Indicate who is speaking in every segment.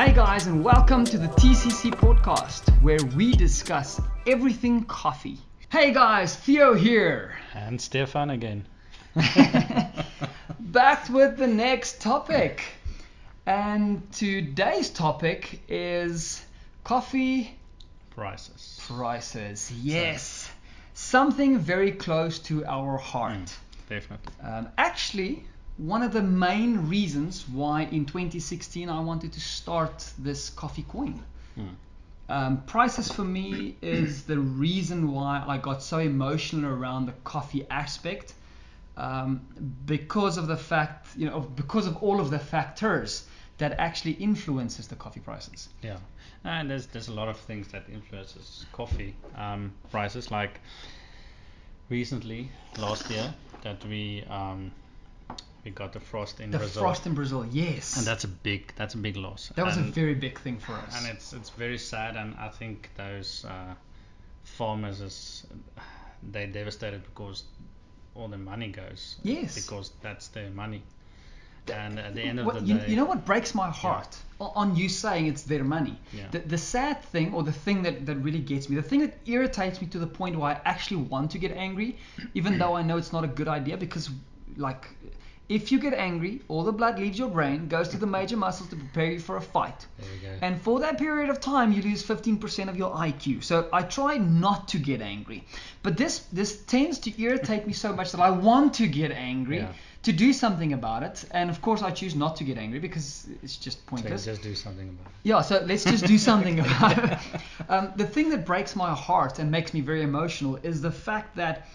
Speaker 1: Hey guys, and welcome to the TCC podcast, where we discuss everything coffee. Hey guys, Theo here.
Speaker 2: And Stefan again.
Speaker 1: Back with the next topic. And today's topic is coffee
Speaker 2: prices.
Speaker 1: Yes. Something very close to our heart.
Speaker 2: Definitely.
Speaker 1: Actually, one of the main reasons why in 2016 I wanted to start this coffee coin. Prices for me is the reason why I got so emotional around the coffee aspect, because of the fact, because of all of the factors that actually influences the coffee prices.
Speaker 2: Yeah, and there's a lot of things that influences coffee prices. Like recently, last year, that we got the frost in Brazil.
Speaker 1: The frost in Brazil, yes.
Speaker 2: And that's a big loss.
Speaker 1: That was a very big thing for us.
Speaker 2: And it's very sad, and I think those farmers they're devastated because all the money goes.
Speaker 1: Yes.
Speaker 2: Because that's their money. And at the end of the day,
Speaker 1: you know what breaks my heart on you saying it's their money.
Speaker 2: Yeah.
Speaker 1: The sad thing, or the thing that really gets me, the thing that irritates me to the point where I actually want to get angry, even though I know it's not a good idea, because if you get angry, all the blood leaves your brain, goes to the major muscles to prepare you for a fight.
Speaker 2: There we go.
Speaker 1: And for that period of time, you lose 15% of your IQ. So I try not to get angry. But this tends to irritate me so much that I want to get angry to do something about it. And of course, I choose not to get angry because it's just pointless.
Speaker 2: So just do something about it.
Speaker 1: Yeah, so let's just do something about it. The thing that breaks my heart and makes me very emotional is the fact that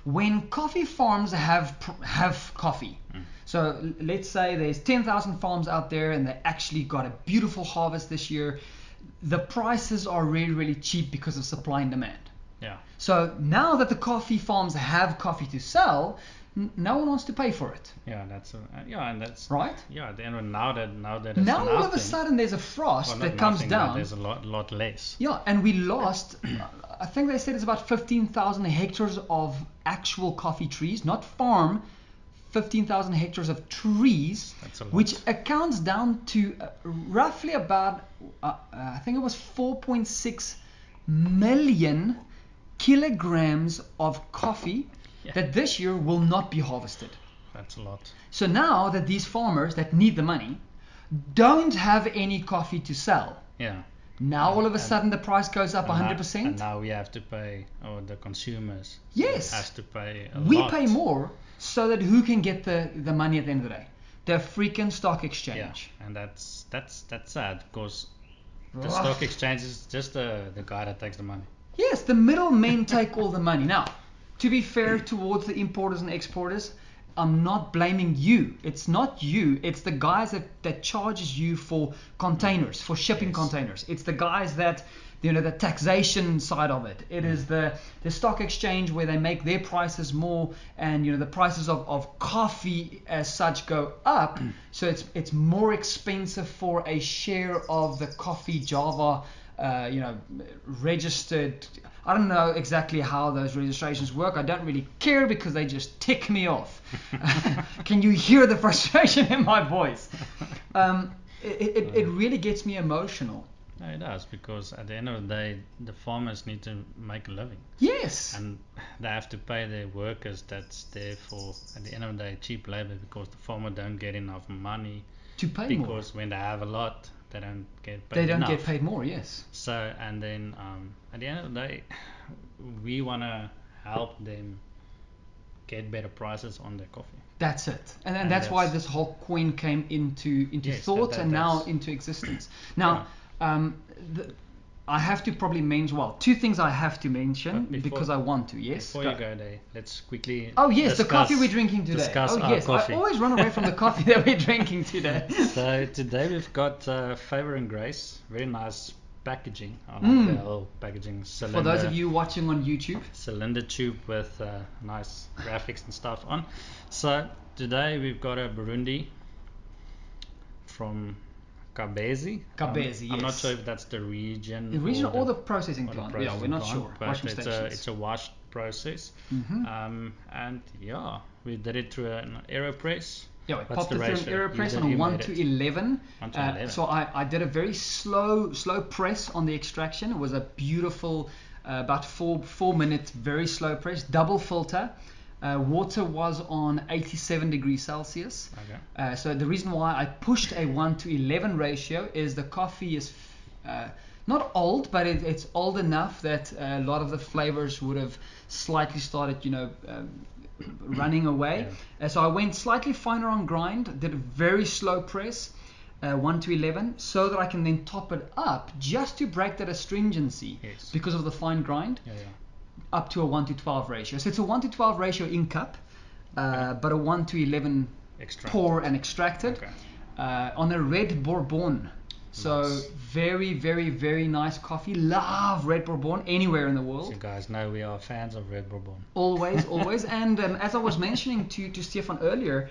Speaker 1: when coffee farms have coffee, so let's say there's 10,000 farms out there and they actually got a beautiful harvest this year, the prices are really, really cheap because of supply and demand.
Speaker 2: Yeah.
Speaker 1: So now that the coffee farms have coffee to sell, no one wants to pay for it.
Speaker 2: Yeah, and that's
Speaker 1: right.
Speaker 2: Yeah, at the end of now that it's
Speaker 1: now
Speaker 2: nothing,
Speaker 1: all of a sudden there's a frost that comes
Speaker 2: nothing,
Speaker 1: down.
Speaker 2: There's a lot less.
Speaker 1: Yeah, and we lost. I think they said it's about 15,000 hectares of actual coffee trees, not farm. 15,000 hectares of trees,
Speaker 2: That's a lot.
Speaker 1: which accounts down to roughly about I think it was 4.6 million kilograms of coffee that this year will not be harvested.
Speaker 2: That's a lot.
Speaker 1: So now that these farmers that need the money don't have any coffee to sell, now all of a sudden the price goes up 100%.
Speaker 2: And now we have to pay, or the consumers has to pay a lot.
Speaker 1: We pay more so that who can get the money at the end of the day? The freaking stock exchange.
Speaker 2: Yeah, and that's sad, because the stock exchange is just the guy that takes the money.
Speaker 1: Yes, the middlemen take all the money. Now, to be fair towards the importers and exporters, I'm not blaming you. It's not you. It's the guys that charges you for containers, for shipping containers. It's the guys that, the taxation side of it. It is the stock exchange where they make their prices more, and the prices of coffee as such go up. So it's more expensive for a share of the coffee Java, registered. I don't know exactly how those registrations work. I don't really care because they just tick me off. Can you hear the frustration in my voice? It really gets me emotional.
Speaker 2: No, it does, because at the end of the day, the farmers need to make a living.
Speaker 1: Yes.
Speaker 2: And they have to pay their workers that's there for, at the end of the day, cheap labor, because the farmer don't get enough money
Speaker 1: to pay more.
Speaker 2: Because when they have a lot, they don't get paid.
Speaker 1: They don't
Speaker 2: enough.
Speaker 1: get paid more, yes.
Speaker 2: So, and then at the end of the day, we want to help them get better prices on their coffee.
Speaker 1: That's it. And that's why this whole coin came into thought and now into existence. Now, I have to probably mention, two things I have to mention because I want to, yes?
Speaker 2: Before you go there, let's quickly
Speaker 1: the coffee we're drinking today.
Speaker 2: Coffee.
Speaker 1: I always run away from the coffee that we're drinking today.
Speaker 2: So today we've got Favour and Grace, very nice packaging. I like the whole packaging cylinder.
Speaker 1: For those of you watching on YouTube.
Speaker 2: Cylinder tube with nice graphics and stuff on. So today we've got a Burundi from Kabezi.
Speaker 1: Kabezi, yes.
Speaker 2: I'm not sure if that's the region.
Speaker 1: The region or the processing plant.
Speaker 2: Yeah,
Speaker 1: we're not sure.
Speaker 2: But it's a washed process. And we did it through an AeroPress.
Speaker 1: Yeah, we
Speaker 2: What's
Speaker 1: popped
Speaker 2: the
Speaker 1: it through
Speaker 2: ratio?
Speaker 1: an AeroPress
Speaker 2: You
Speaker 1: on a
Speaker 2: made
Speaker 1: 1
Speaker 2: it.
Speaker 1: to 11.
Speaker 2: 1 to 11.
Speaker 1: So I did a very slow press on the extraction. It was a beautiful, about 4 minutes, very slow press, double filter. Water was on 87 degrees Celsius.
Speaker 2: Okay.
Speaker 1: So the reason why I pushed a 1 to 11 ratio is the coffee is not old, but it's old enough that a lot of the flavors would have slightly started, running away.
Speaker 2: Yeah.
Speaker 1: So I went slightly finer on grind, did a very slow press, 1 to 11, so that I can then top it up just to break that astringency.
Speaker 2: Yes.
Speaker 1: Because of the fine grind.
Speaker 2: Yeah.
Speaker 1: Up to a 1 to 12 ratio. So it's a 1 to 12 ratio in cup, but a 1 to 11 pour and extracted.
Speaker 2: Okay.
Speaker 1: On a red bourbon. So
Speaker 2: Nice.
Speaker 1: very, very, very nice coffee. Love red bourbon anywhere in the world.
Speaker 2: So you guys know we are fans of red bourbon.
Speaker 1: Always. And as I was mentioning to Stefan earlier,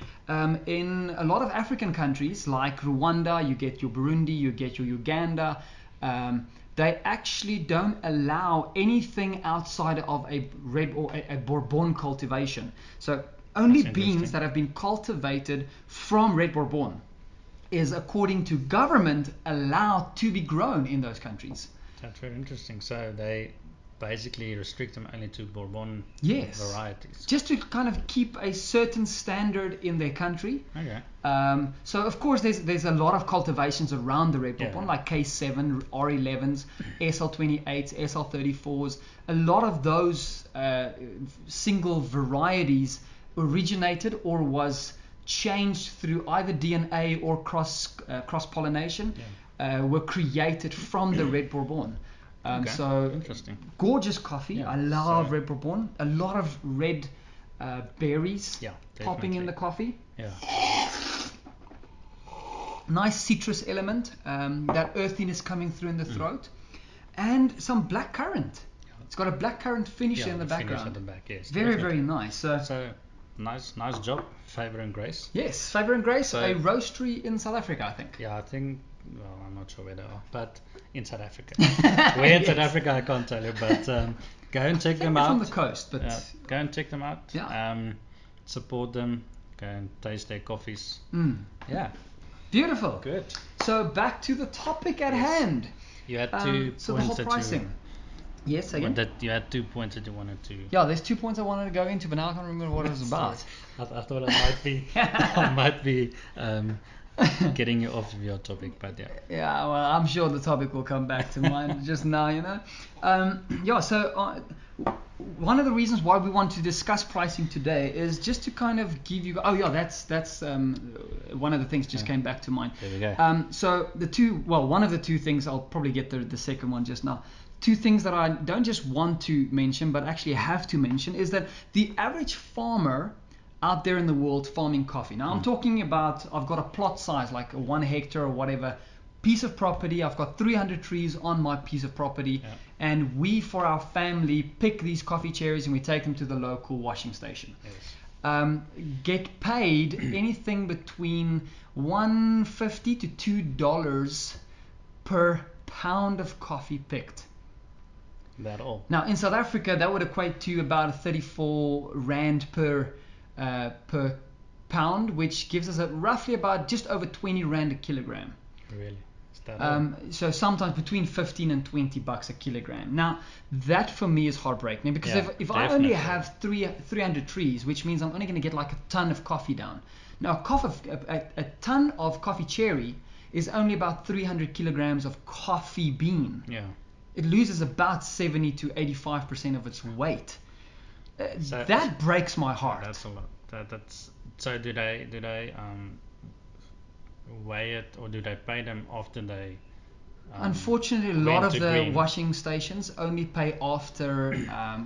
Speaker 1: in a lot of African countries like Rwanda, you get your Burundi, you get your Uganda. They actually don't allow anything outside of a red or a bourbon cultivation. So only
Speaker 2: That's
Speaker 1: beans that have been cultivated from red bourbon is, according to government, allowed to be grown in those countries.
Speaker 2: That's very interesting. So they basically restrict them only to bourbon varieties.
Speaker 1: Just to kind of keep a certain standard in their country.
Speaker 2: Okay.
Speaker 1: So of course there's a lot of cultivations around the red bourbon, like K7, R11s, SL28s, SL34s. A lot of those single varieties originated or was changed through either DNA or cross pollination. Were created from the red bourbon. So
Speaker 2: interesting.
Speaker 1: Gorgeous coffee.
Speaker 2: Yeah,
Speaker 1: I love red bourbon. A lot of red berries popping in the coffee.
Speaker 2: Yeah.
Speaker 1: Nice citrus element. That earthiness coming through in the throat, and some black currant. It's got a black currant finish in the background.
Speaker 2: At the back, yes.
Speaker 1: Very, very nice.
Speaker 2: So nice job, Favour and Grace.
Speaker 1: Yes, Favour and Grace, a roastery in South Africa, I think.
Speaker 2: Yeah, I think. Well, I'm not sure where they are, but in South Africa. Where in South Africa, I can't tell you, but go and check them out.
Speaker 1: From the coast, but
Speaker 2: go and check them out.
Speaker 1: Yeah.
Speaker 2: Support them. Go and taste their coffees. Yeah.
Speaker 1: Beautiful.
Speaker 2: Good.
Speaker 1: So back to the topic at hand.
Speaker 2: You had 2 points
Speaker 1: so the whole pricing. Yes, again.
Speaker 2: You had 2 points that you wanted to.
Speaker 1: Yeah, there's 2 points I wanted to go into, but now I can't remember what it was about.
Speaker 2: I thought I might be getting you off of your topic, but yeah.
Speaker 1: Yeah, well, I'm sure the topic will come back to mind just now, So one of the reasons why we want to discuss pricing today is just to kind of give you. Oh yeah, that's one of the things just came back to mind.
Speaker 2: There we go.
Speaker 1: So one of the 2 things, I'll probably get the second one just now. 2 things that I don't just want to mention, but actually have to mention, is that the average farmer out there in the world farming coffee. Now I'm talking about, I've got a plot size like a 1 hectare or whatever piece of property. I've got 300 trees on my piece of property, and we, for our family, pick these coffee cherries and we take them to the local washing station.
Speaker 2: Yes.
Speaker 1: Get paid anything between $1.50 to $2 per pound of coffee picked.
Speaker 2: That all.
Speaker 1: Now in South Africa, that would equate to about 34 rand per pound, which gives us roughly about just over 20 rand a kilogram.
Speaker 2: Really? Is that
Speaker 1: so sometimes between 15 and 20 bucks a kilogram. Now that for me is heartbreaking, because if I only have 300 trees, which means I'm only going to get like a ton of coffee down. Now a ton of coffee cherry is only about 300 kilograms of coffee bean.
Speaker 2: Yeah.
Speaker 1: It loses about 70 to 85% of its weight. That breaks my heart.
Speaker 2: That's a lot. So do they weigh it, or do they pay them after they?
Speaker 1: Unfortunately, a lot of the washing stations only pay after.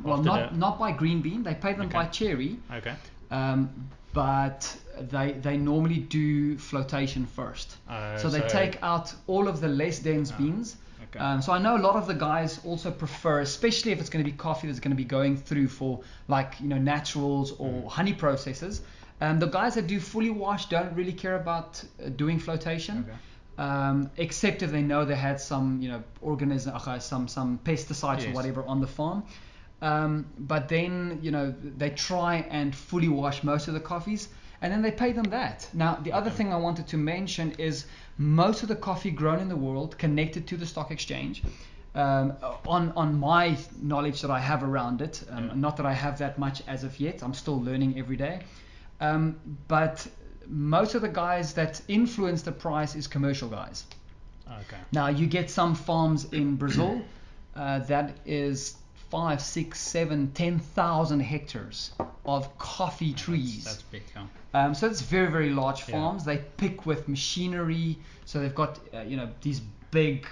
Speaker 1: Not by green bean. They pay them by cherry.
Speaker 2: Okay.
Speaker 1: But they normally do flotation first. So they take out all of the less dense beans.
Speaker 2: Okay.
Speaker 1: So I know a lot of the guys also prefer, especially if it's going to be coffee that's going to be going through for naturals or honey processes. The guys that do fully wash don't really care about doing flotation, except if they know they had some some pesticides or whatever on the farm. But then they try and fully wash most of the coffees, and then they pay them that. Now, the other thing I wanted to mention is most of the coffee grown in the world connected to the stock exchange. On my knowledge that I have around it, not that I have that much as of yet, I'm still learning every day, but most of the guys that influence the price is commercial guys.
Speaker 2: Okay.
Speaker 1: Now you get some farms in Brazil that is 5, 6, 7, 10,000 hectares of coffee trees.
Speaker 2: That's big, huh?
Speaker 1: So it's very, very large farms. They pick with machinery, so they've got these big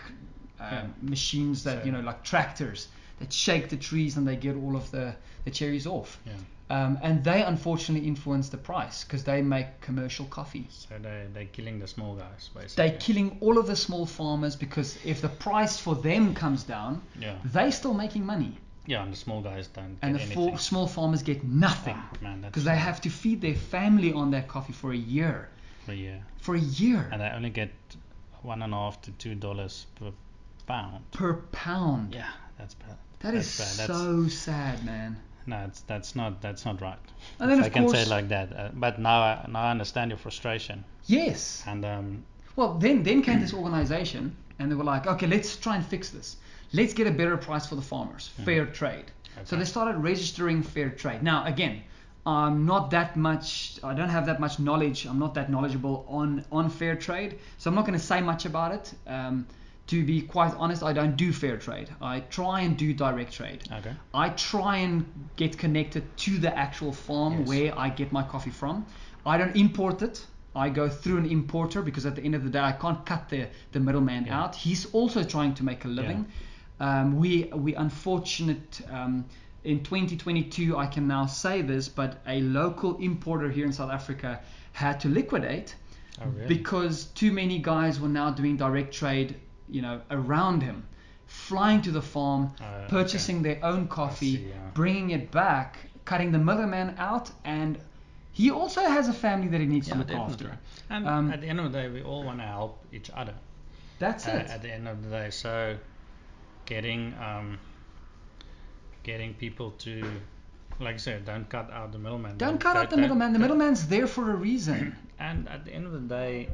Speaker 1: machines that like tractors that shake the trees and they get all of the cherries off. And they unfortunately influence the price because they make commercial coffee.
Speaker 2: So they're killing the small guys, basically.
Speaker 1: They're killing all of the small farmers because if the price for them comes down, they're still making money.
Speaker 2: Yeah, and the small guys don't
Speaker 1: and
Speaker 2: get anything.
Speaker 1: And the small farmers get nothing because they have to feed their family on that coffee for a year. For a year.
Speaker 2: And they only get $1.50 to $2 per pound.
Speaker 1: Per pound.
Speaker 2: Yeah, that's bad.
Speaker 1: That's so sad, man.
Speaker 2: No, that's not right.
Speaker 1: And then
Speaker 2: if I can say it like that. But now I understand your frustration.
Speaker 1: Yes.
Speaker 2: And
Speaker 1: well, then came this organization, and they were like, okay, let's try and fix this. Let's get a better price for the farmers, fair trade. Okay. So they started registering fair trade. Now, again, I don't have that much knowledge. I'm not that knowledgeable on fair trade, so I'm not going to say much about it. To be quite honest, I don't do fair trade. I try and do direct trade.
Speaker 2: Okay.
Speaker 1: I try and get connected to the actual farm where I get my coffee from. I don't import it. I go through an importer because at the end of the day, I can't cut the middleman out. He's also trying to make a living. We unfortunate in 2022, I can now say this, but a local importer here in South Africa had to liquidate because too many guys were now doing direct trade around him, flying to the farm, purchasing their own coffee, bringing it back, cutting the middleman out, and he also has a family that he needs to look after.
Speaker 2: And at the end of the day, we all want to help each other.
Speaker 1: That's it.
Speaker 2: At the end of the day, so getting people to, like I said, don't cut out the middleman.
Speaker 1: Don't cut out the middleman. The middleman's there for a reason.
Speaker 2: And at the end of the day,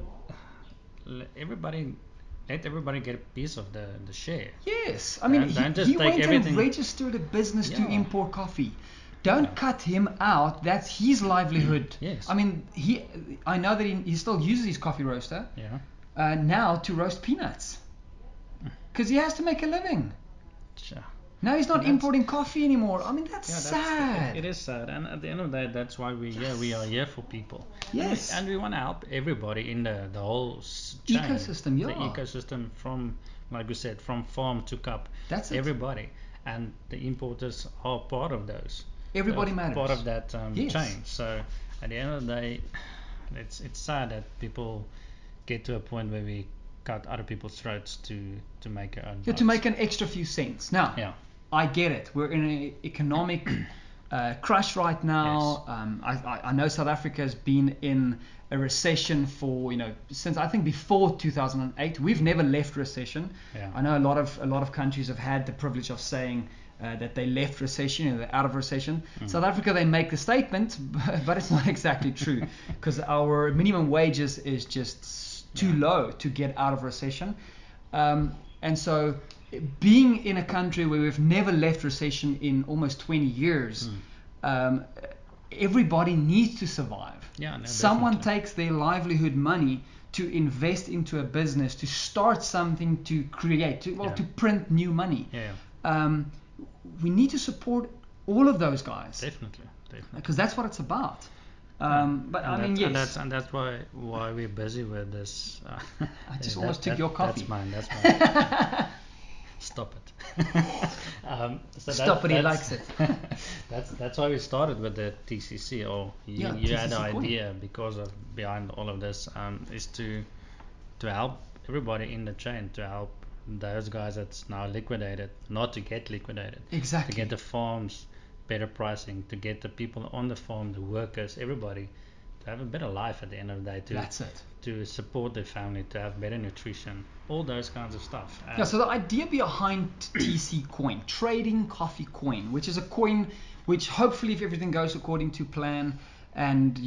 Speaker 2: let everybody get a piece of the share.
Speaker 1: Yes, I mean he went and registered a business to import coffee. Don't cut him out. That's his livelihood.
Speaker 2: Yes.
Speaker 1: I mean I know that he still uses his coffee roaster. Now to roast peanuts, because he has to make a living.
Speaker 2: Sure.
Speaker 1: Now he's not importing coffee anymore. I mean that's sad.
Speaker 2: It is sad, and at the end of the day, that's why we are here for people.
Speaker 1: Yes.
Speaker 2: And we want to help everybody in the whole chain,
Speaker 1: ecosystem.
Speaker 2: The ecosystem from, like we said, from farm to cup.
Speaker 1: That's
Speaker 2: everybody, and the importers are part of those.
Speaker 1: Everybody matters.
Speaker 2: Part of that chain. So at the end of the day, it's sad that people get to a point where we cut other people's throats to make our own.
Speaker 1: To make an extra few cents. Now. I get it. We're in an economic crash right now. I know South Africa has been in a recession for since I think before 2008. We've never left recession. I know a lot of countries have had the privilege of saying that they left recession, they're out of recession. South Africa, they make the statement, but it's not exactly true because our minimum wages is just too low to get out of recession, and so. Being in a country where we've never left recession in almost 20 years, everybody needs to survive. Someone takes their livelihood money to invest into a business, to start something, to create, to print new money. We need to support all of those guys.
Speaker 2: Definitely.
Speaker 1: Because that's what it's about. But I mean, yes.
Speaker 2: And that's why we're busy with this.
Speaker 1: I just almost took your coffee.
Speaker 2: That's mine. Stop it.
Speaker 1: Stop it, he likes it.
Speaker 2: That's why we started with the TCC, or you had an idea because of behind all of this is to help everybody in the chain, to help those guys that's now liquidated, not to get liquidated.
Speaker 1: Exactly.
Speaker 2: To get the farms better pricing, to get the people on the farm, the workers, everybody, to have a better life at the end of the day.
Speaker 1: That's it.
Speaker 2: To support their family, to have better nutrition, all those kinds of stuff.
Speaker 1: So the idea behind TC Coin, Trading Coffee Coin, which is a coin which hopefully, if everything goes according to plan, and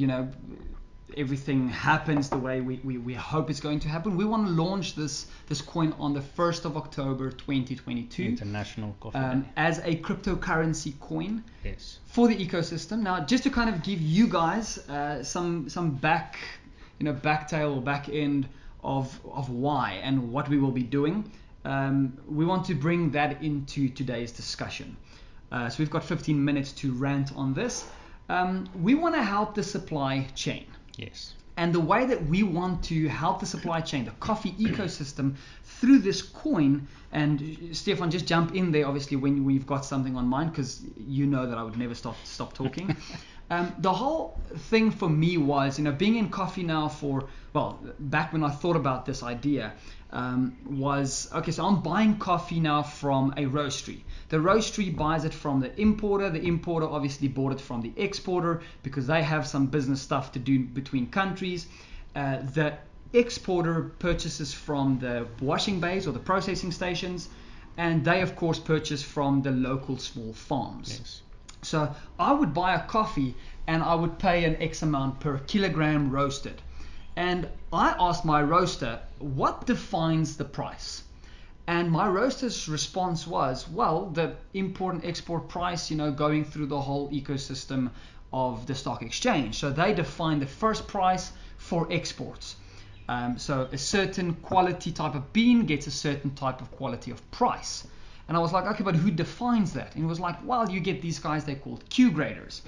Speaker 1: everything happens the way we hope it's going to happen, we want to launch this coin on the 1st of October 2022.
Speaker 2: International Coffee Day.
Speaker 1: As a cryptocurrency coin.
Speaker 2: Yes.
Speaker 1: For the ecosystem. Now, just to kind of give you guys some backtail or back end of why and what we will be doing, we want to bring that into today's discussion. So we've got 15 minutes to rant on this. We want to help the supply chain.
Speaker 2: Yes.
Speaker 1: And the way that we want to help the supply chain, the coffee ecosystem, through this coin, and Stefan, just jump in there, obviously, when we've got something on mind, because you know that I would never stop talking. The whole thing for me was, being in coffee now back when I thought about this idea, was, okay, so I'm buying coffee now from a roastery. The roastery buys it from the importer. The importer obviously bought it from the exporter because they have some business stuff to do between countries. The exporter purchases from the washing bays or the processing stations, and they of course purchase from the local small farms.
Speaker 2: Yes.
Speaker 1: So I would buy a coffee and I would pay an X amount per kilogram roasted. And I asked my roaster, what defines the price? And my roaster's response was, well, the import and export price, going through the whole ecosystem of the stock exchange. So they define the first price for exports. So a certain quality type of bean gets a certain type of quality of price. And I was like, okay, but who defines that? And it was like, well, you get these guys, they're called Q graders.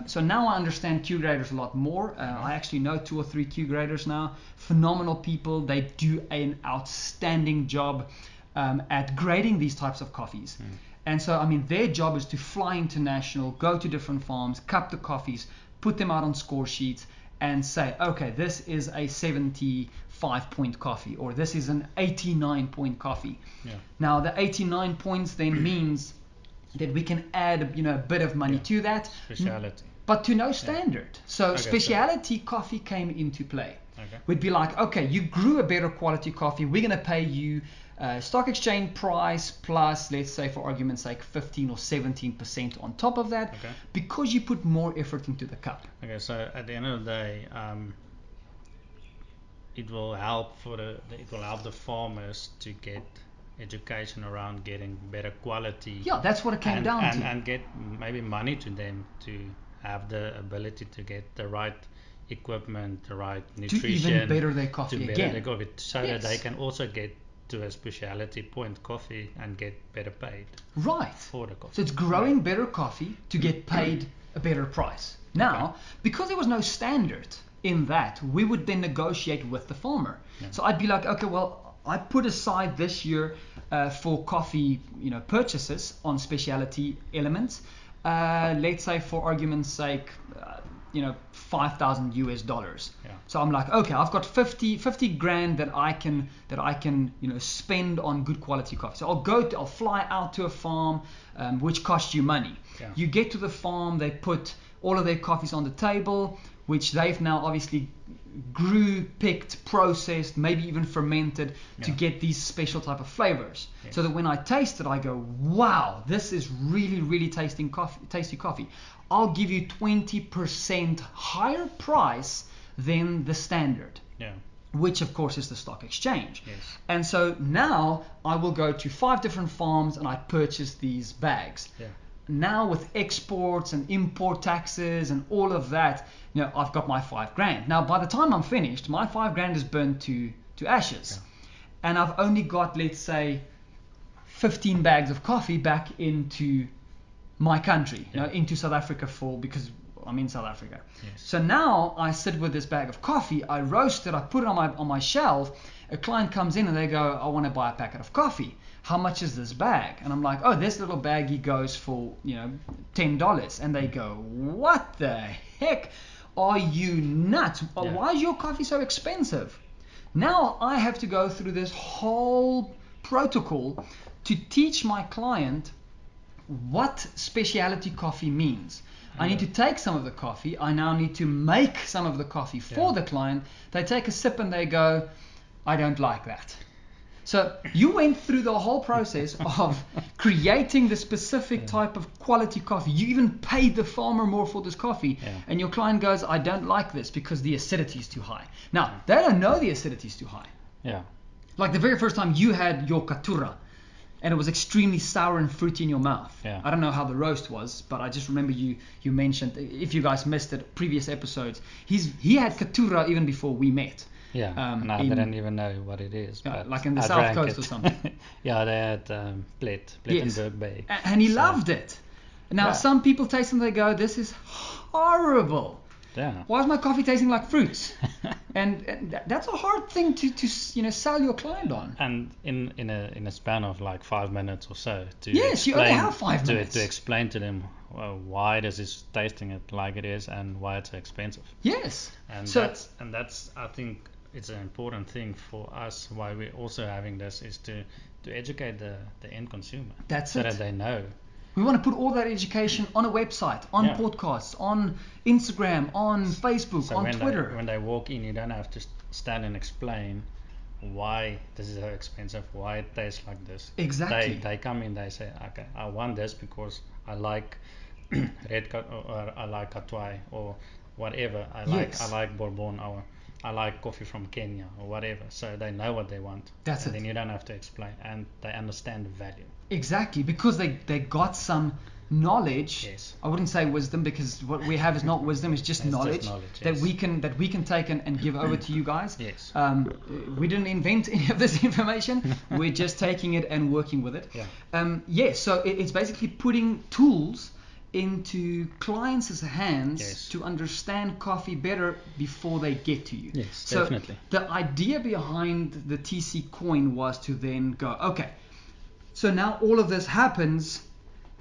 Speaker 1: So now I understand Q graders a lot more. I actually know 2 or 3 Q graders now. Phenomenal people. They do an outstanding job at grading these types of coffees. And so, their job is to fly international, go to different farms, cup the coffees, put them out on score sheets, and say, okay, this is a 75-point coffee, or this is an 89-point coffee. Yeah. Now, the 89 points then means that we can add a bit of money to that.
Speaker 2: Speciality.
Speaker 1: But to no standard. So speciality coffee came into play. Okay. We'd be like, okay, you grew a better quality coffee. We're going to pay you stock exchange price plus, let's say for argument's sake, 15 or 17% on top of that, because you put more effort into the cup.
Speaker 2: Okay, so at the end of the day, it will help the farmers to get education around getting better quality.
Speaker 1: Yeah, that's what it came down to.
Speaker 2: And get maybe money to them to have the ability to get the right equipment, the right nutrition.
Speaker 1: To even better their coffee again.
Speaker 2: So that they can also get to a speciality point coffee and get better paid.
Speaker 1: Right.
Speaker 2: For the coffee.
Speaker 1: So it's growing better coffee to get paid a better price. Now, because there was no standard in that, we would then negotiate with the farmer. Yeah. So I'd be like, okay, well, I put aside this year for coffee, purchases on specialty elements. Let's say, for argument's sake, $5,000 US. Yeah. So I'm like, okay, I've got 50 grand that I can spend on good quality coffee. So I'll fly out to a farm, which costs you money. Yeah. You get to the farm, they put all of their coffees on the table, which they've now obviously grew, picked, processed, maybe even fermented to get these special type of flavors. Yes. So that when I taste it, I go, wow, this is really, really tasty coffee. I'll give you 20% higher price than the standard. Yeah. Which of course is the stock exchange. Yes. And so now I will go to 5 different farms and I purchase these bags. Yeah. Now with exports and import taxes and all of that, I've got my 5 grand. Now by the time I'm finished, my 5 grand is burned to ashes. Yeah. And I've only got, let's say, 15 bags of coffee back into my country, into South Africa because I'm in South Africa. Yes. So now I sit with this bag of coffee, I roast it, I put it on my shelf. A client comes in and they go, I want to buy a packet of coffee. How much is this bag? And I'm like, oh, this little baggie goes for $10. And they go, what the heck? Are you nuts? Yeah. Why is your coffee so expensive? Now I have to go through this whole protocol to teach my client what specialty coffee means. I need to take some of the coffee. I now need to make some of the coffee for the client. They take a sip and they go, I don't like that. So you went through the whole process of creating the specific type of quality coffee. You even paid the farmer more for this coffee, and your client goes, I don't like this because the acidity is too high. Now, they don't know the acidity is too high.
Speaker 2: Yeah.
Speaker 1: Like the very first time you had your Katura, and it was extremely sour and fruity in your mouth.
Speaker 2: Yeah.
Speaker 1: I don't know how the roast was, but I just remember you mentioned, if you guys missed it, previous episodes, he had Katura even before we met.
Speaker 2: Yeah, and I didn't even know what it is. But
Speaker 1: like in the
Speaker 2: I
Speaker 1: South
Speaker 2: drank
Speaker 1: Coast
Speaker 2: it.
Speaker 1: or something.
Speaker 2: Yeah, they had Plettenberg Bay.
Speaker 1: And he loved it. Now, some people taste them, they go, this is horrible.
Speaker 2: Yeah.
Speaker 1: Why is my coffee tasting like fruits? and that's a hard thing to sell your client on.
Speaker 2: And in a span of like 5 minutes or so to
Speaker 1: you only have 5 minutes
Speaker 2: to explain to them why this is tasting it like it is and why it's expensive.
Speaker 1: Yes.
Speaker 2: And that's I think it's an important thing for us. Why we're also having this is to educate the end consumer.
Speaker 1: That's
Speaker 2: so
Speaker 1: it.
Speaker 2: that they know.
Speaker 1: We want to put all that education on a website, on podcasts, on Instagram, on Facebook,
Speaker 2: so
Speaker 1: on Twitter.
Speaker 2: When they walk in, you don't have to stand and explain why this is so expensive, why it tastes like this.
Speaker 1: Exactly.
Speaker 2: They come in, they say, okay, I want this because I like or I like Katwai or whatever. I like bourbon or I like coffee from Kenya or whatever. So they know what they want.
Speaker 1: That's it.
Speaker 2: Then you don't have to explain, and they understand the value.
Speaker 1: Exactly, because they got some knowledge.
Speaker 2: Yes.
Speaker 1: I wouldn't say wisdom, because what we have is not wisdom, it's just knowledge, that we can take and give over to you guys.
Speaker 2: Yes.
Speaker 1: We didn't invent any of this information. We're just taking it and working with it.
Speaker 2: Yeah.
Speaker 1: So it's basically putting tools into clients' hands to understand coffee better before they get to you.
Speaker 2: Yes,
Speaker 1: so
Speaker 2: definitely.
Speaker 1: The idea behind the TC coin was to then go, okay, so now all of this happens,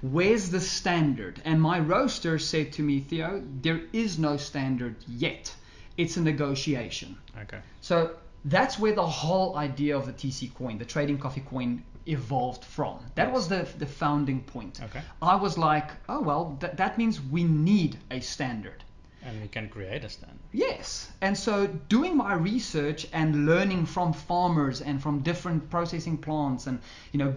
Speaker 1: where's the standard? And my roaster said to me, Theo, there is no standard yet. It's a negotiation.
Speaker 2: Okay.
Speaker 1: So that's where the whole idea of the TC coin, the trading coffee coin, evolved from. That was the founding point.
Speaker 2: Okay.
Speaker 1: I was like, oh, well, that means we need a standard.
Speaker 2: And we can create a standard.
Speaker 1: Yes. And so doing my research and learning from farmers and from different processing plants and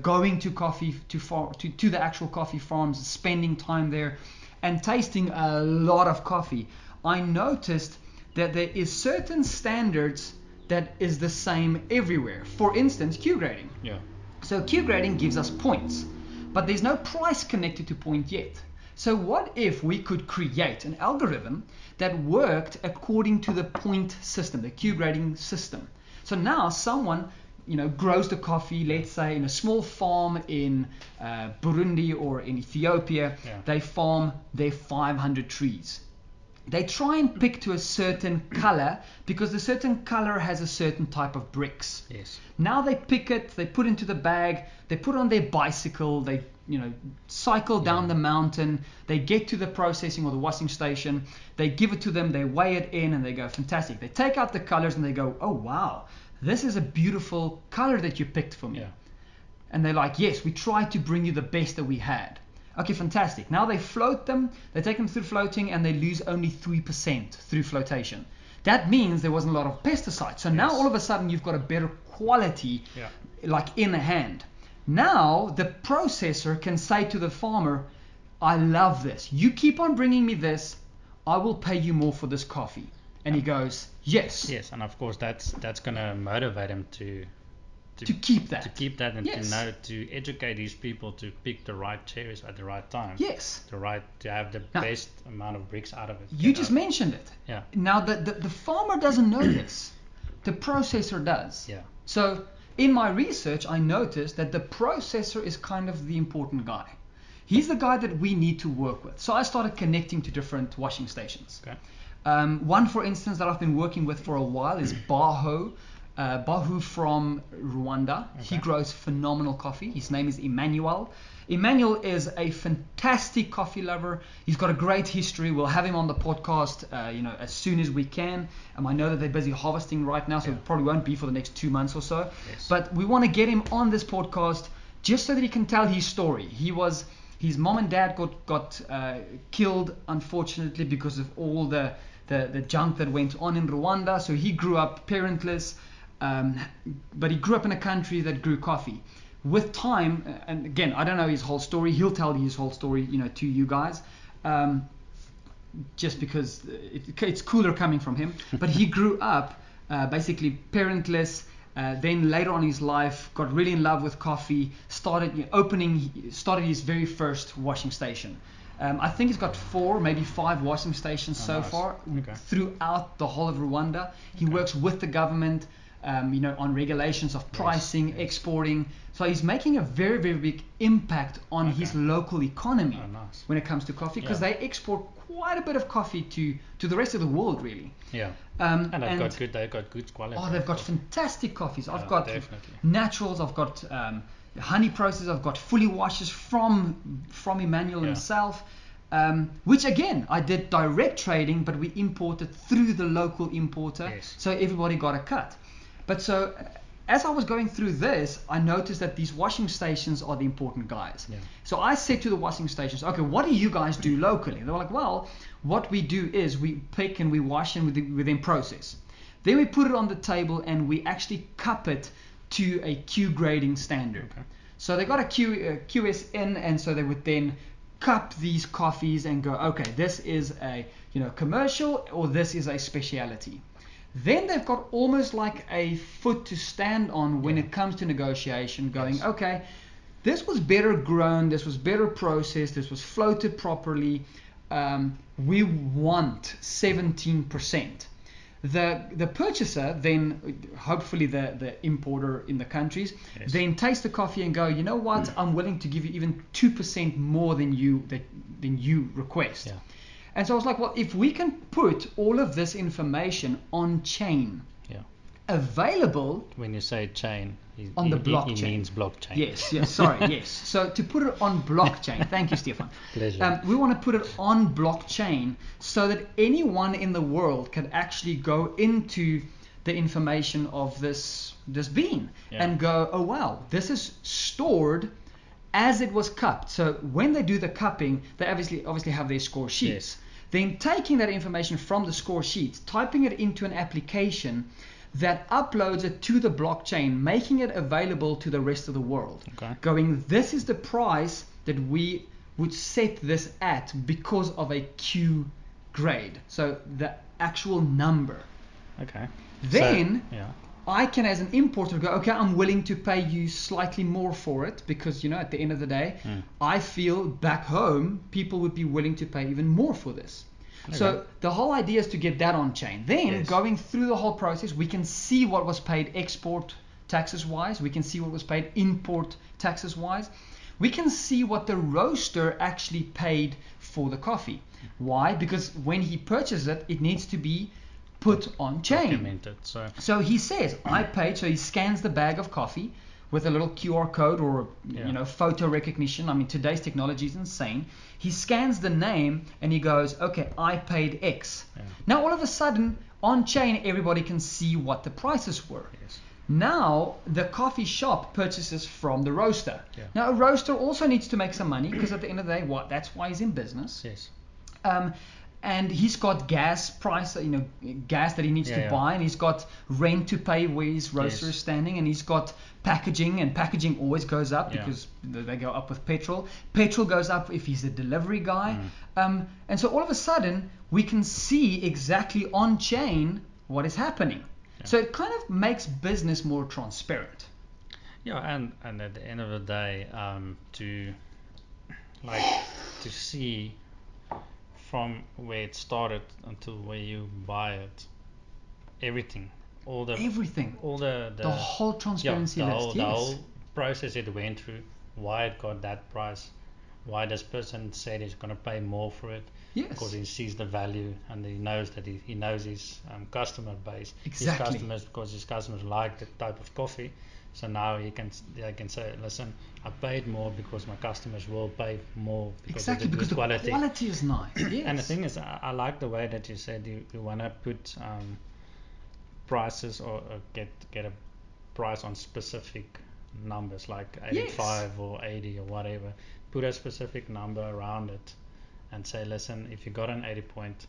Speaker 1: going to to the actual coffee farms, spending time there and tasting a lot of coffee, I noticed that there is certain standards that is the same everywhere. For instance, Q grading.
Speaker 2: Yeah.
Speaker 1: So Q grading gives us points, but there's no price connected to point yet. So what if we could create an algorithm that worked according to the point system, the Q grading system? So now someone, grows the coffee, let's say in a small farm in Burundi or in Ethiopia, they farm their 500 trees. They try and pick to a certain color because the certain color has a certain type of bricks.
Speaker 2: Yes.
Speaker 1: Now they pick it, they put into the bag, they put on their bicycle, they cycle down the mountain, they get to the processing or the washing station, they give it to them, they weigh it in, and they go, fantastic. They take out the colors and they go, oh wow, this is a beautiful color that you picked for me.
Speaker 2: Yeah.
Speaker 1: And they're like, yes, we tried to bring you the best that we had. Okay, fantastic. Now they float them, they take them through floating, and they lose only 3% through flotation. That means there wasn't a lot of pesticides. So now all of a sudden you've got a better quality, like in hand. Now the processor can say to the farmer, I love this. You keep on bringing me this, I will pay you more for this coffee. And he goes, yes.
Speaker 2: Yes, and of course that's going to motivate him to
Speaker 1: keep that.
Speaker 2: To keep that and to educate these people to pick the right cherries at the right time.
Speaker 1: Yes.
Speaker 2: To have the best amount of bricks out of it.
Speaker 1: You just mentioned it.
Speaker 2: Yeah.
Speaker 1: Now the farmer doesn't know this. The processor does.
Speaker 2: Yeah.
Speaker 1: So in my research, I noticed that the processor is kind of the important guy. He's the guy that we need to work with. So I started connecting to different washing stations.
Speaker 2: Okay.
Speaker 1: One, for instance, that I've been working with for a while is Baho. Bahu from Rwanda. Okay. He grows phenomenal coffee. His name is Emmanuel. Emmanuel is a fantastic coffee lover. He's got a great history. We'll have him on the podcast, as soon as we can. I know that they're busy harvesting right now, so it probably won't be for the next 2 months or so.
Speaker 2: Yes.
Speaker 1: But we want to get him on this podcast just so that he can tell his story. His mom and dad got killed, unfortunately, because of all the junk that went on in Rwanda. So he grew up parentless. but he grew up in a country that grew coffee. With time, and again, I don't know his whole story. He'll tell his whole story, to you guys, just because it's cooler coming from him. But he grew up basically parentless. Then later on in his life, got really in love with coffee. Started his very first washing station. I think he's got 4, maybe 5 washing stations so far throughout the whole of Rwanda. He works with the government, on regulations of pricing, exporting. So he's making a very, very big impact on his local economy when it comes to coffee, because they export quite a bit of coffee to the rest of the world, really.
Speaker 2: Yeah. And they've got good quality.
Speaker 1: Oh, they've got fantastic coffees. I've got naturals. I've got honey process. I've got fully washes from Emmanuel himself. Which again, I did direct trading, but we imported through the local importer, so everybody got a cut. But so as I was going through this, I noticed that these washing stations are the important guys. Yeah. So I said to the washing stations, okay, what do you guys do locally? They were like, well, what we do is we pick and we wash and we then process. Then we put it on the table and we actually cup it to a Q grading standard. Okay. So they got a QSN, and so they would then cup these coffees and go, okay, this is a commercial, or this is a specialty. Then they've got almost like a foot to stand on when it comes to negotiation, going, okay, this was better grown, this was better processed, this was floated properly, we want 17%. The purchaser then, hopefully the importer in the countries, then taste the coffee and go, you know what, I'm willing to give you even 2% more than you request. Yeah. And so I was like, well, if we can put all of this information on chain, available.
Speaker 2: When you say chain,
Speaker 1: on the blockchain.
Speaker 2: He means blockchain.
Speaker 1: Yes, sorry, yes. So to put it on blockchain, thank you, Stefan.
Speaker 2: Pleasure.
Speaker 1: We want to put it on blockchain so that anyone in the world can actually go into the information of this bean and go, oh wow, this is stored as it was cupped. So when they do the cupping, they obviously have their score sheets. Yes. Then taking that information from the score sheets, typing it into an application that uploads it to the blockchain, making it available to the rest of the world. Okay. Going, this is the price that we would set this at because of a Q grade. So the actual number.
Speaker 2: Okay.
Speaker 1: Then I can, as an importer, go, okay, I'm willing to pay you slightly more for it because, at the end of the day, I feel back home people would be willing to pay even more for this. Okay. So the whole idea is to get that on chain. Then going through the whole process, we can see what was paid export taxes wise. We can see what was paid import taxes wise. We can see what the roaster actually paid for the coffee. Why? Because when he purchases it, it needs to be put on chain.
Speaker 2: Documented.
Speaker 1: So he says, I paid, so he scans the bag of coffee with a little QR code or photo recognition. I mean, today's technology is insane. He scans the name and he goes, okay, I paid X. Yeah. Now all of a sudden on chain everybody can see what the prices were. Yes. Now the coffee shop purchases from the roaster. Yeah. Now a roaster also needs to make some money because at the end of the day, that's why he's in business.
Speaker 2: Yes.
Speaker 1: And he's got gas price, gas that he needs to buy, and he's got rent to pay where his roaster is standing, and he's got packaging, and packaging always goes up because they go up with petrol. Petrol goes up if he's a delivery guy. And so all of a sudden, we can see exactly on chain what is happening. Yeah. So it kind of makes business more transparent.
Speaker 2: Yeah, and at the end of the day, to see from where it started until where you buy it, everything, the
Speaker 1: whole transparency list,
Speaker 2: the whole process it went through, why it got that price, why this person said he's going to pay more for it, because he sees the value and he knows that he knows his customer base, his customers, because his customers like the type of coffee. So now they can say, listen, I paid more because my customers will pay more because of the quality.
Speaker 1: The quality is nice. Yes.
Speaker 2: And the thing is, I like the way that you said you want to put prices or get a price on specific numbers like 85 or 80 or whatever. Put a specific number around it and say, listen, if you got an 80 point,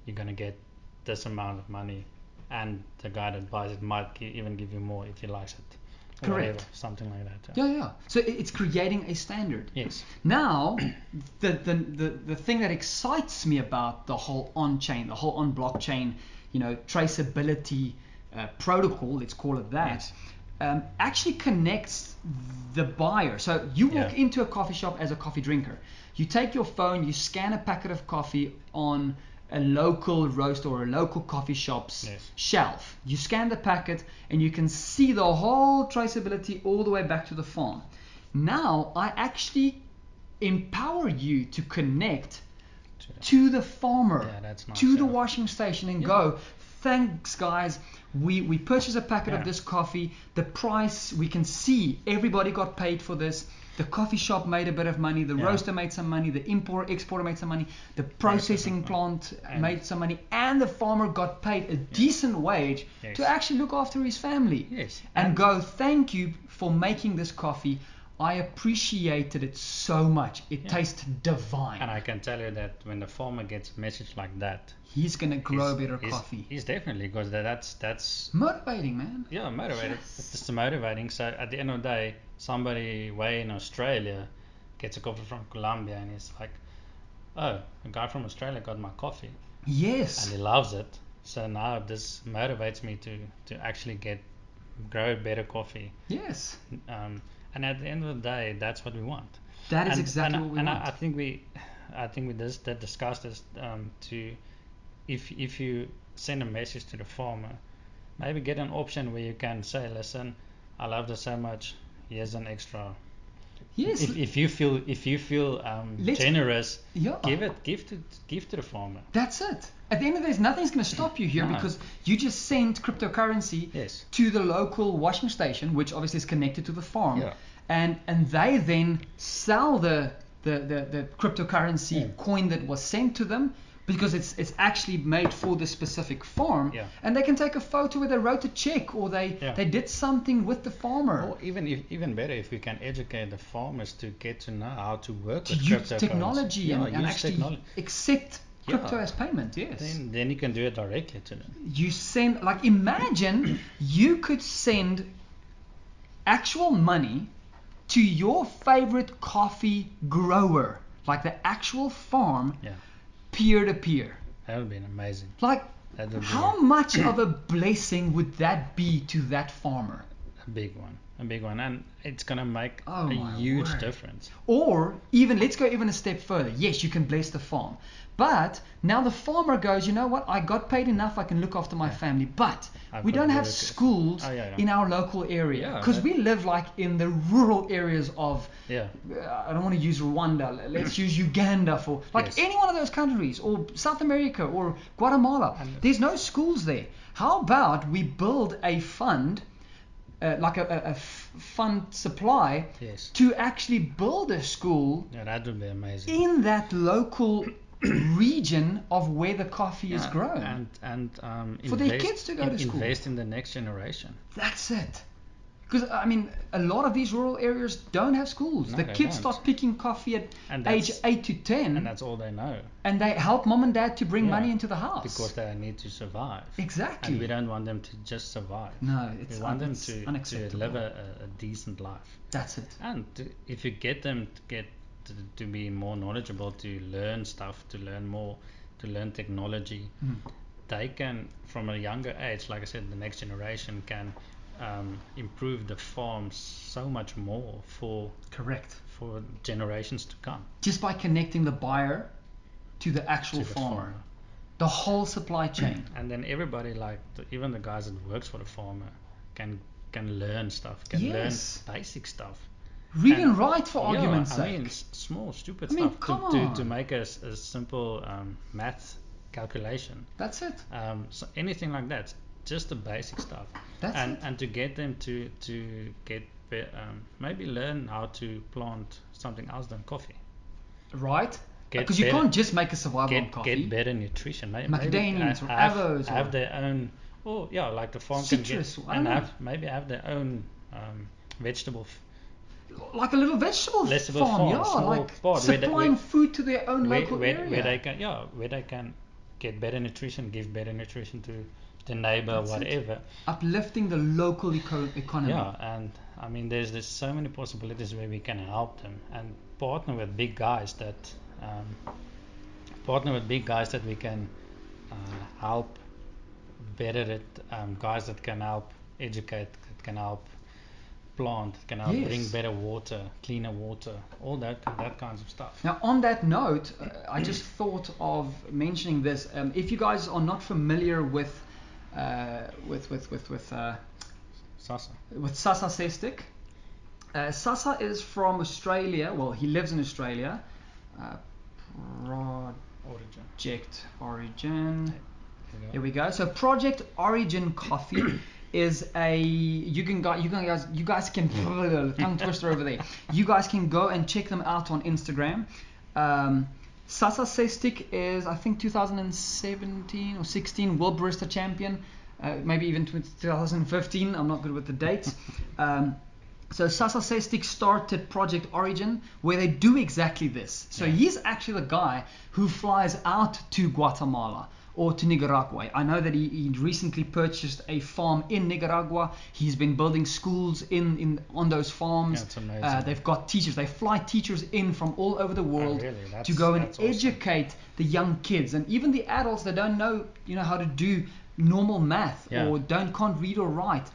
Speaker 2: you're going to get this amount of money and the guy that buys it might even give you more if he likes it. Or
Speaker 1: Correct.
Speaker 2: whatever, something like that.
Speaker 1: Yeah. So it's creating a standard.
Speaker 2: Yes.
Speaker 1: Now, the thing that excites me about the whole on-chain, the whole on-blockchain, traceability protocol, let's call it that, actually connects the buyer. So you walk into a coffee shop as a coffee drinker. You take your phone, you scan a packet of coffee on a local roaster or a local coffee shop's shelf. You scan the packet and you can see the whole traceability all the way back to the farm. Now I actually empower you to connect to the farmer,
Speaker 2: that's nice,
Speaker 1: to the washing station, and go, thanks guys, we purchased a packet of this coffee, the price, we can see everybody got paid for this. The coffee shop made a bit of money, the roaster made some money, the exporter made some money, the processing plant made some money, and the farmer got paid a decent wage to actually look after his family. And go, thank you for making this coffee. I appreciated it so much. It tastes divine.
Speaker 2: And I can tell you that when the farmer gets a message like that,
Speaker 1: he's going to grow better coffee.
Speaker 2: He's definitely, because that's
Speaker 1: motivating, man.
Speaker 2: Yeah, motivating. It's just motivating. So at the end of the day, somebody way in Australia gets a coffee from Colombia and he's like, oh, a guy from Australia got my coffee.
Speaker 1: Yes.
Speaker 2: And he loves it. So now this motivates me to actually grow better coffee.
Speaker 1: Yes.
Speaker 2: And at the end of the day, that's what we want.
Speaker 1: That is exactly what we want.
Speaker 2: I think we discussed this if you send a message to the farmer, maybe get an option where you can say, listen, I love this so much. Here's an extra.
Speaker 1: Yes.
Speaker 2: If you feel generous, give to the farmer.
Speaker 1: That's it. At the end of the day, nothing's going to stop you here because you just send cryptocurrency to the local washing station, which obviously is connected to the farm, and they then sell the cryptocurrency coin that was sent to them, because it's actually made for the specific farm, and they can take a photo where they wrote a check or they did something with the farmer.
Speaker 2: Or even better, if we can educate the farmers to get to know how to work
Speaker 1: to
Speaker 2: with
Speaker 1: use technology and actually accept crypto as payment.
Speaker 2: Then you can do it directly to them.
Speaker 1: You send, like, imagine you could send actual money to your favorite coffee grower, like the actual farm, peer-to-peer.
Speaker 2: That would be amazing.
Speaker 1: Like, how much of a blessing would that be to that farmer?
Speaker 2: A big one, and it's gonna make a huge difference.
Speaker 1: Or even, let's go even a step further. Yes, you can bless the farm, but now the farmer goes, you know what, I got paid enough, I can look after my family, but we don't have schools in our local area, because we live like in the rural areas of, I don't want to use Rwanda, let's use Uganda for, like any one of those countries, or South America or Guatemala. There's no schools there. How about we build a fund, like a fund supply to actually build a school
Speaker 2: that would be amazing
Speaker 1: in that local region of where the coffee is grown,
Speaker 2: and
Speaker 1: for their kids to go to school.
Speaker 2: Invest in the next generation.
Speaker 1: That's it. Because I mean, a lot of these rural areas don't have schools. The kids start picking coffee at age 8 to 10,
Speaker 2: and that's all they know.
Speaker 1: And they help mom and dad to bring money into the house
Speaker 2: because they need to survive.
Speaker 1: Exactly.
Speaker 2: And we don't want them to just survive.
Speaker 1: No,
Speaker 2: we want them to live a decent life.
Speaker 1: That's it.
Speaker 2: And if you get them to be more knowledgeable, to learn stuff, to learn more, to learn technology, they can, from a younger age, like I said, the next generation can improve the farms so much more for generations to come,
Speaker 1: just by connecting the buyer to the actual farmer, the whole supply chain.
Speaker 2: And then everybody, like even the guys that works for the farmer, can learn stuff, learn basic stuff,
Speaker 1: read and write, for argument's sake.
Speaker 2: I mean, small stupid stuff to make a simple math calculation.
Speaker 1: That's it.
Speaker 2: So anything like that, just the basic stuff. And to get them to get maybe learn how to plant something else than coffee.
Speaker 1: Right. Because you can't just make a survival on coffee.
Speaker 2: Get better nutrition.
Speaker 1: Macadamians or avos.
Speaker 2: Have their own. Oh yeah, like the farm
Speaker 1: citrus,
Speaker 2: can get and have their own vegetable.
Speaker 1: Like a little vegetable farm, like supplying food to their own local area.
Speaker 2: Where they can get better nutrition, give better nutrition to the neighbor,
Speaker 1: That's it.
Speaker 2: whatever.
Speaker 1: Uplifting the local economy.
Speaker 2: Yeah, and I mean, there's so many possibilities where we can help them and partner with big guys that we can help better it. Guys that can help educate, that can help plant, that can help
Speaker 1: Yes.
Speaker 2: bring better water, cleaner water, all that kinds of stuff.
Speaker 1: Now, on that note, I just thought of mentioning this. If you guys are not familiar with
Speaker 2: Sasa.
Speaker 1: Sasa Sestic, Sasa is from Australia. Well, he lives in Australia. Project Origin. Here we go. So Project Origin Coffee is you guys can tongue twister over there. You guys can go and check them out on Instagram. Sasa Sestic is, I think, 2017 or 16 World Barista Champion, maybe even 2015. I'm not good with the dates. So Sasa Sestic started Project Origin, where they do exactly this. So he's actually the guy who flies out to Guatemala or to Nicaragua. I know that he recently purchased a farm in Nicaragua. He's been building schools on those farms.
Speaker 2: Yeah, it's amazing.
Speaker 1: They've got teachers. They fly teachers in from all over the world to go and
Speaker 2: that's awesome.
Speaker 1: educate the young kids and even the adults that don't know how to do normal math or can't read or write.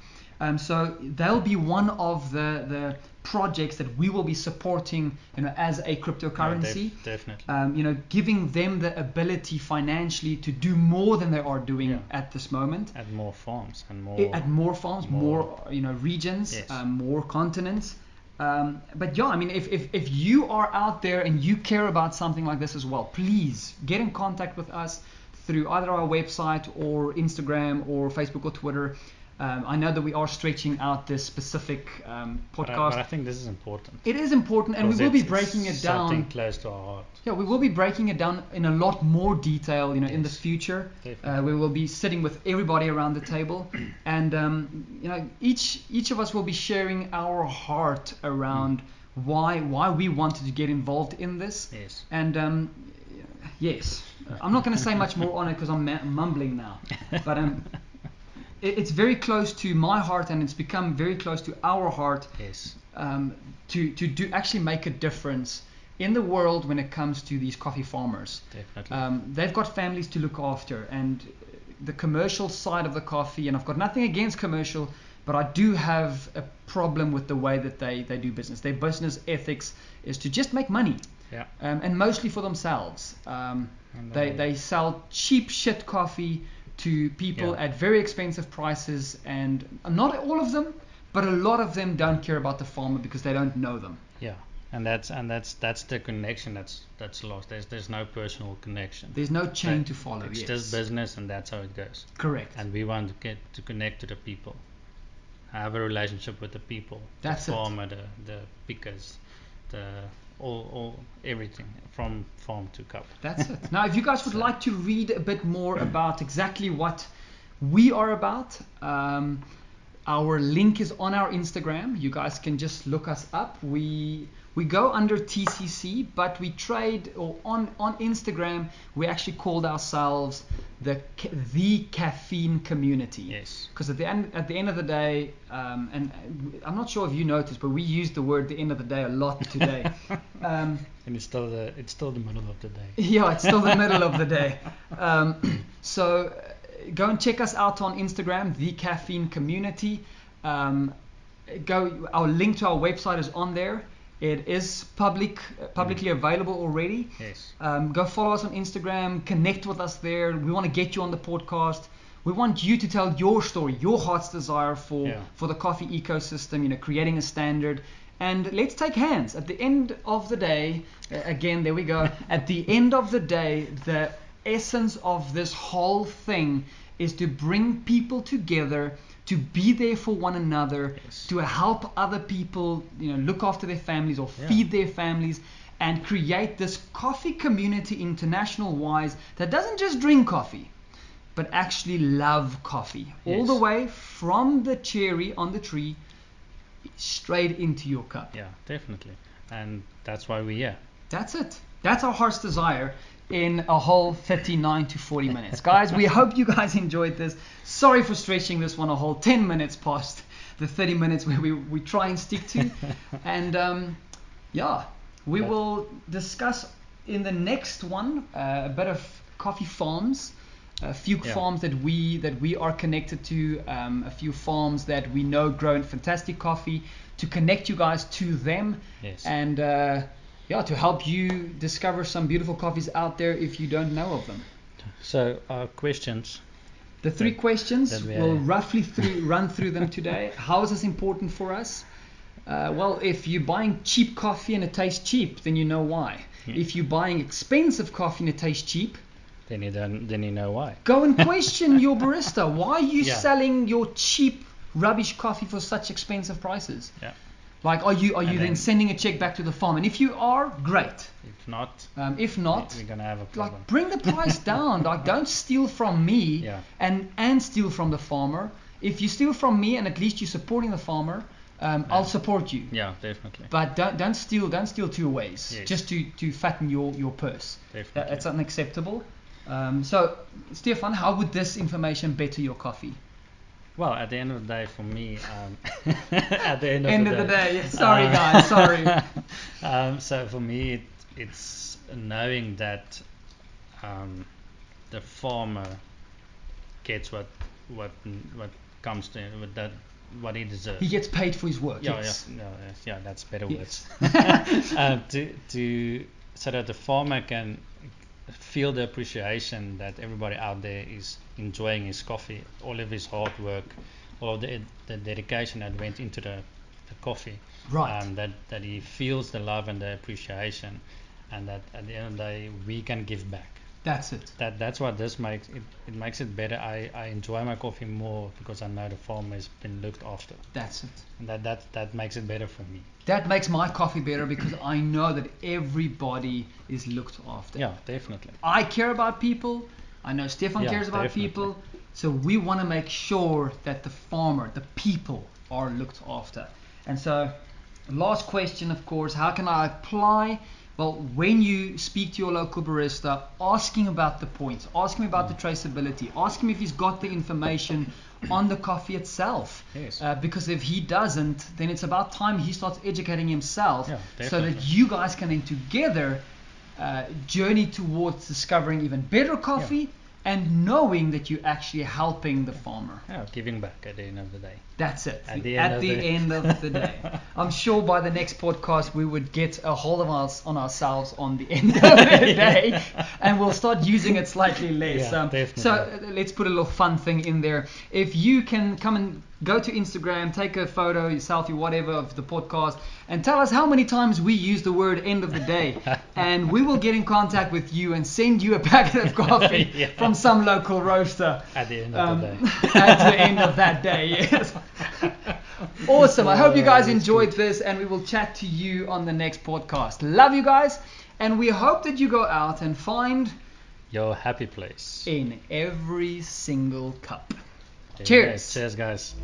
Speaker 1: So they'll be one of the projects that we will be supporting, as a cryptocurrency.
Speaker 2: Definitely.
Speaker 1: Giving them the ability financially to do more than they are doing at this moment.
Speaker 2: At more farms and more.
Speaker 1: At more farms, more regions, more continents. But yeah, I mean, if you are out there and you care about something like this as well, please get in contact with us through either our website or Instagram or Facebook or Twitter. I know that we are stretching out this specific podcast.
Speaker 2: But I think this is important.
Speaker 1: It is important, and we will be breaking it down.
Speaker 2: Something close to our heart.
Speaker 1: Yeah, we will be breaking it down in a lot more detail, in the future. We will be sitting with everybody around the table, and each of us will be sharing our heart around why we wanted to get involved in this.
Speaker 2: Yes.
Speaker 1: And yes, I'm not going to say much more on it because I'm mumbling now, but it's very close to my heart, and it's become very close to our heart.
Speaker 2: Yes.
Speaker 1: To do actually make a difference in the world when it comes to these coffee farmers.
Speaker 2: Definitely.
Speaker 1: They've got families to look after, and the commercial side of the coffee, and I've got nothing against commercial, but I do have a problem with the way that they do business. Their business ethics is to just make money.
Speaker 2: Yeah.
Speaker 1: And mostly for themselves. They sell cheap shit coffee to people at very expensive prices, and not all of them, but a lot of them don't care about the farmer because they don't know them.
Speaker 2: Yeah, and that's the connection that's lost. There's no personal connection.
Speaker 1: There's no chain to follow.
Speaker 2: It's just business, and that's how it goes.
Speaker 1: Correct.
Speaker 2: And we want to get to connect to the people, have a relationship with the people.
Speaker 1: That's
Speaker 2: the farmer, the pickers, all everything from farm to cup.
Speaker 1: That's it. Now, if you guys would like to read a bit more about exactly what we are about, our link is on our Instagram. You guys can just look us up. We go under TCC, but we trade, or on Instagram we actually called ourselves the caffeine community.
Speaker 2: Yes.
Speaker 1: Because at the end of the day, and I'm not sure if you noticed, but we use the word "the end of the day" a lot today.
Speaker 2: And it's still the middle of the day.
Speaker 1: Yeah, it's still the middle of the day. So go and check us out on Instagram, the Caffeine Community. Our link to our website is on there. It is publicly available already.
Speaker 2: Yes.
Speaker 1: Go follow us on Instagram, connect with us there. We want to get you on the podcast. We want you to tell your story, your heart's desire for the coffee ecosystem, creating a standard. And let's take hands. At the end of the day, again, there we go. At the end of the day, the essence of this whole thing is to bring people together, to be there for one another, to help other people, look after their families or feed their families, and create this coffee community international-wise that doesn't just drink coffee, but actually love coffee. All the way from the cherry on the tree straight into your cup.
Speaker 2: Yeah, definitely. And that's why we're here.
Speaker 1: That's it. That's our heart's desire, in a whole 39 to 40 minutes. Guys, we hope you guys enjoyed this. Sorry for stretching this one a whole 10 minutes past the 30 minutes where we try and stick to. And we will discuss in the next one a bit of coffee farms, a few farms that we are connected to, a few farms that we know grow fantastic coffee, to connect you guys to them, and to help you discover some beautiful coffees out there if you don't know of them.
Speaker 2: So our questions.
Speaker 1: The three questions, we'll roughly run through them today. How is this important for us? Well, if you're buying cheap coffee and it tastes cheap, then you know why. If you're buying expensive coffee and it tastes cheap,
Speaker 2: then you know why.
Speaker 1: Go and question your barista. Why are you selling your cheap rubbish coffee for such expensive prices?
Speaker 2: Yeah.
Speaker 1: Like, are you then sending a check back to the farm? And if you are, great.
Speaker 2: If not, we're gonna have a problem.
Speaker 1: Like, bring the price down. Like, don't steal from me and steal from the farmer. If you steal from me and at least you're supporting the farmer, I'll support you.
Speaker 2: Yeah, definitely.
Speaker 1: But don't steal two ways just to fatten your purse.
Speaker 2: Definitely.
Speaker 1: That's unacceptable. So, Stefan, how would this information better your coffee?
Speaker 2: Well, at the end of the day, for me, at the end of the day,
Speaker 1: sorry guys, sorry.
Speaker 2: So for me, it's knowing that the farmer gets what comes to him, with that what he deserves.
Speaker 1: He gets paid for his work.
Speaker 2: Yeah, that's better words. So that the farmer can feel the appreciation that everybody out there is enjoying his coffee, all of his hard work, all of the dedication that went into the coffee.
Speaker 1: Right.
Speaker 2: That he feels the love and the appreciation, and that at the end of the day we can give back.
Speaker 1: That's it.
Speaker 2: That's what this makes it. It makes it better. I enjoy my coffee more because I know the farmer has been looked after.
Speaker 1: That's it.
Speaker 2: And that makes it better for me.
Speaker 1: That makes my coffee better because I know that everybody is looked after.
Speaker 2: Yeah, definitely.
Speaker 1: I care about people. I know Stefan cares about people. So we want to make sure that the farmer, the people, are looked after. And so, last question, of course, how can I apply? Well, when you speak to your local barista, ask him about the points, ask him about the traceability, ask him if he's got the information on the coffee itself.
Speaker 2: Yes.
Speaker 1: Because if he doesn't, then it's about time he starts educating himself, so that you guys can then together journey towards discovering even better coffee and knowing that you're actually helping the farmer.
Speaker 2: Yeah, giving back at the end of the day.
Speaker 1: That's it. At the end of the day. I'm sure by the next podcast we would get a hold of on ourselves on the end of the day, and we'll start using it slightly less.
Speaker 2: Definitely.
Speaker 1: So let's put a little fun thing in there. If you can come and go to Instagram, take a photo, selfie, whatever of the podcast, and tell us how many times we use the word end of the day, and we will get in contact with you and send you a packet of coffee from some local roaster
Speaker 2: at the end of the day.
Speaker 1: At the end of that day, yes. Awesome. I hope you guys enjoyed this, and we will chat to you on the next podcast. Love you guys, and we hope that you go out and find
Speaker 2: your happy place
Speaker 1: in every single cup.
Speaker 2: Cheers. Cheers, guys.